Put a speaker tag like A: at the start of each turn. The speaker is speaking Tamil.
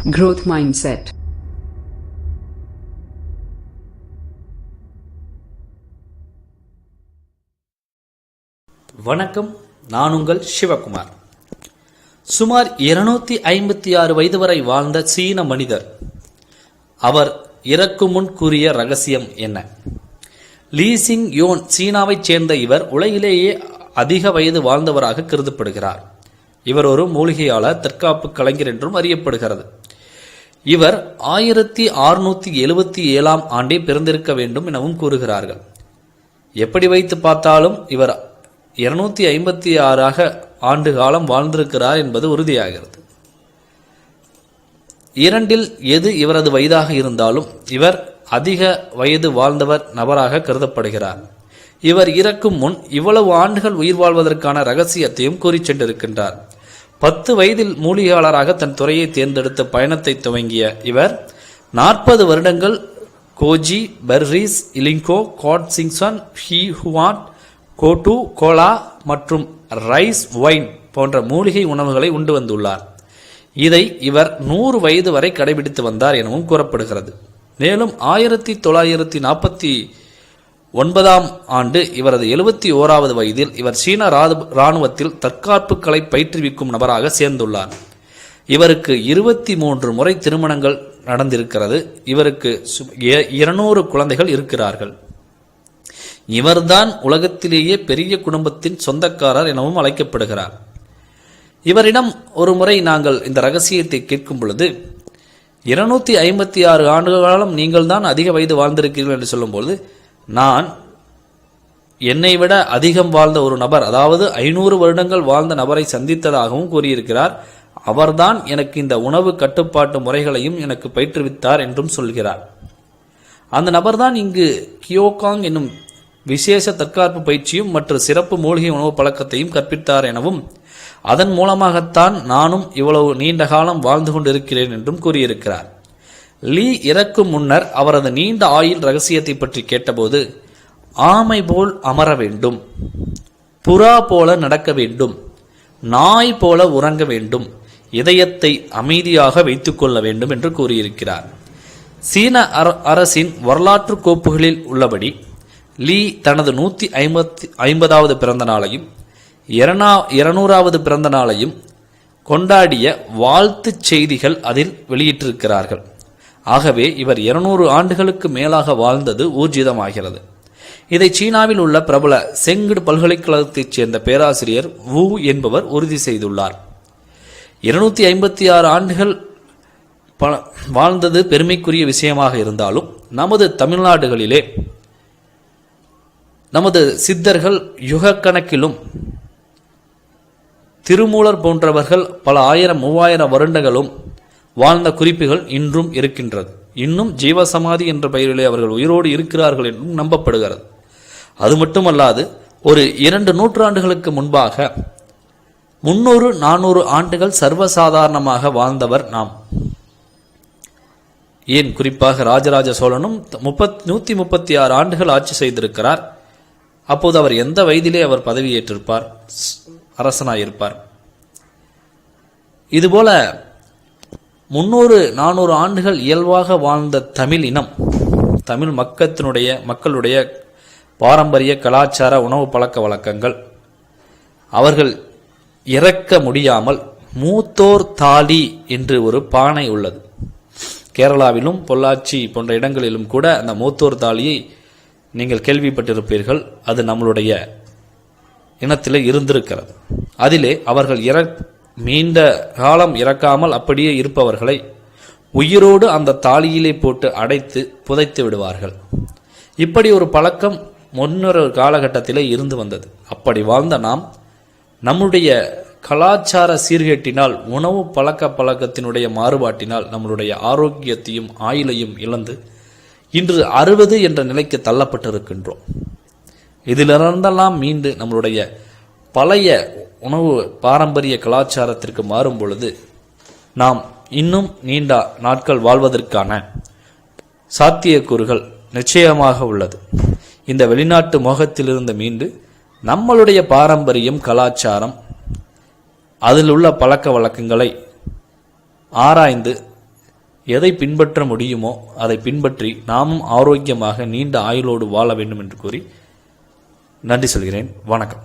A: Growth mindset.
B: வணக்கம், நான் உங்கள் சிவகுமார். சுமார் 256 வயது வரை வாழ்ந்த சீன மனிதர். அவர் இறக்கும் முன் கூறிய ரகசியம் என்ன? லீ சிங் யோன் சீனாவைச் சேர்ந்த இவர் உலகிலேயே அதிக வயது வாழ்ந்தவராக கருதப்படுகிறார். இவர் ஒரு மூலிகையாளர், தற்காப்பு கலைஞர் என்றும் அறியப்படுகிறது. இவர் 1677 ஆண்டே பிறந்திருக்க வேண்டும் எனவும் கூறுகிறார்கள். எப்படி வைத்து பார்த்தாலும் இவர் 256 ஆண்டு காலம் வாழ்ந்திருக்கிறார் என்பது உறுதியாகிறது. இரண்டில் எது இவரது வயதாக இருந்தாலும் இவர் அதிக வயது வாழ்ந்தவர் நபராக கருதப்படுகிறார். இவர் இறக்கும் முன் இவ்வளவு ஆண்டுகள் உயிர் வாழ்வதற்கான ரகசியத்தையும் கூறி சென்றிருக்கின்றார். 10 வயதில் மூலிகையாளராக தன் துறையை தேர்ந்தெடுத்த பயணத்தை துவங்கிய இவர் 40 வருடங்கள் கோஜி, பெர்ரீஸ், இலிங்கோ, காட் சிங்சன், ஹி ஹுவான், கோட்டு, கோலா மற்றும் ரைஸ் வைன் போன்ற மூலிகை உணவுகளை உண்டு வந்துள்ளார். இதை இவர் 100 வயது வரை கடைபிடித்து வந்தார் எனவும் கூறப்படுகிறது. மேலும் 1949 ஆண்டு இவரது 71வது வயதில் இவர் சீன இராணுவத்தில் தற்காப்பு கலை பயிற்றுவிக்கும் நபராக சேர்ந்துள்ளார். இவருக்கு 23 முறை திருமணங்கள் நடந்திருக்கிறது. இவருக்கு 200 குழந்தைகள் இருக்கிறார்கள். இவர்தான் உலகத்திலேயே பெரிய குடும்பத்தின் சொந்தக்காரர் எனவும் அழைக்கப்படுகிறார். இவரிடம் ஒரு முறை நாங்கள் இந்த ரகசியத்தை கேட்கும் பொழுது, 256 ஆண்டு காலம் நீங்கள் தான் அதிக வயது வாழ்ந்திருக்கிறீர்கள் என்று சொல்லும்போது, நான் என்னை விட அதிகம் வாழ்ந்த ஒரு நபர், அதாவது 500 வருடங்கள் வாழ்ந்த நபரை சந்தித்ததாகவும் கூறியிருக்கிறார். அவர்தான் எனக்கு இந்த உணவு கட்டுப்பாட்டு முறைகளையும் எனக்கு பயிற்றுவித்தார் என்றும் சொல்கிறார். அந்த நபர்தான் இங்கு கியோகாங் என்னும் விசேஷ தற்காப்பு பயிற்சியும் மற்றும் சிறப்பு மூலிகை உணவு பழக்கத்தையும் கற்பித்தார் எனவும், அதன் மூலமாகத்தான் நானும் இவ்வளவு நீண்ட காலம் வாழ்ந்து கொண்டிருக்கிறேன் என்றும் கூறியிருக்கிறார். லீ இறக்கும் முன்னர் அவரது நீண்ட ஆயுள் ரகசியத்தை பற்றி கேட்டபோது, ஆமை போல் அமர வேண்டும், புறா போல நடக்க வேண்டும், நாய் போல உறங்க வேண்டும், இதயத்தை அமைதியாக வைத்துக் கொள்ள வேண்டும் என்று கூறியிருக்கிறார். சீன அரசின் வரலாற்று கோப்புகளில் உள்ளபடி லீ தனது 150வது பிறந்த நாளையும் 200வது பிறந்த நாளையும் கொண்டாடிய வாழ்த்துச் செய்திகள் அதில் வெளியிட்டிருக்கிறார்கள். ஆகவே இவர் 200 ஆண்டுகளுக்கு மேலாக வாழ்ந்தது ஊர்ஜிதமாகிறது. இதை சீனாவில் உள்ள பிரபல செங்குடு பல்கலைக்கழகத்தைச் சேர்ந்த பேராசிரியர் வு என்பவர் உறுதி செய்துள்ளார். 256 ஆண்டுகள் வாழ்ந்தது பெருமைக்குரிய விஷயமாக இருந்தாலும், நமது தமிழ்நாடுகளிலே நமது சித்தர்கள் யுக கணக்கிலும், திருமூலர் போன்றவர்கள் பல 1000-3000 வருடங்களும் வாழ்ந்த குறிப்புகள் இன்றும் இருக்கின்றது. இன்னும் ஜீவசமாதி என்ற பெயரிலே அவர்கள் உயிரோடு இருக்கிறார்கள் என்றும் நம்பப்படுகிறது. அது மட்டுமல்லாது, ஒரு 2 நூற்றாண்டுகளுக்கு முன்பாக 300-400 ஆண்டுகள் சர்வசாதாரணமாக வாழ்ந்தவர் நாம். ஏன் குறிப்பாக ராஜராஜ சோழனும் 136 ஆண்டுகள் ஆட்சி செய்திருக்கிறார். அப்போது அவர் எந்த வயதிலே அவர் பதவியேற்றிருப்பார், அரசனாயிருப்பார்? இதுபோல 300-400 ஆண்டுகள் இயல்பாக வாழ்ந்த தமிழ் இனம், தமிழ் மக்களுடைய பாரம்பரிய கலாச்சார உணவு பழக்க வழக்கங்கள், அவர்கள் இறக்க முடியாமல் மூத்தோர் தாலி என்று ஒரு பானை உள்ளது. கேரளாவிலும் பொள்ளாச்சி போன்ற இடங்களிலும் கூட அந்த மூத்தோர் தாலியை நீங்கள் கேள்விப்பட்டிருப்பீர்கள். அது நம்மளுடைய இனத்தில் இருந்திருக்கிறது. அதிலே அவர்கள் நீண்ட காலம் இறக்காமல் அப்படியே இருப்பவர்களை உயிரோடு அந்த தாலியிலே போட்டு அடைத்து புதைத்து விடுவார்கள். இப்படி ஒரு பழக்கம் முன்னொரு காலகட்டத்திலே இருந்து வந்தது. அப்படி வாழ்ந்த நாம் நம்முடைய கலாச்சார சீர்கேட்டினால், உணவு பழக்கத்தினுடைய மாறுபாட்டினால் நம்மளுடைய ஆரோக்கியத்தையும் ஆயுளையும் இழந்து இன்று 60 என்ற நிலைக்கு தள்ளப்பட்டிருக்கின்றோம். இதிலிருந்தெல்லாம் மீண்டு நம்மளுடைய பழைய உணவு பாரம்பரிய கலாச்சாரத்திற்கு மாறும் பொழுது நாம் இன்னும் நீண்ட நாட்கள் வாழ்வதற்கான சாத்தியக்கூறுகள் நிச்சயமாக உள்ளது. இந்த வெளிநாட்டு மோகத்திலிருந்து மீண்டு நம்மளுடைய பாரம்பரியம், கலாச்சாரம், அதில் உள்ள பழக்க வழக்கங்களை ஆராய்ந்து எதை பின்பற்ற முடியுமோ அதை பின்பற்றி நாமும் ஆரோக்கியமாக நீண்ட ஆயுளோடு வாழ வேண்டும் என்று கூறி நன்றி சொல்கிறேன். வணக்கம்.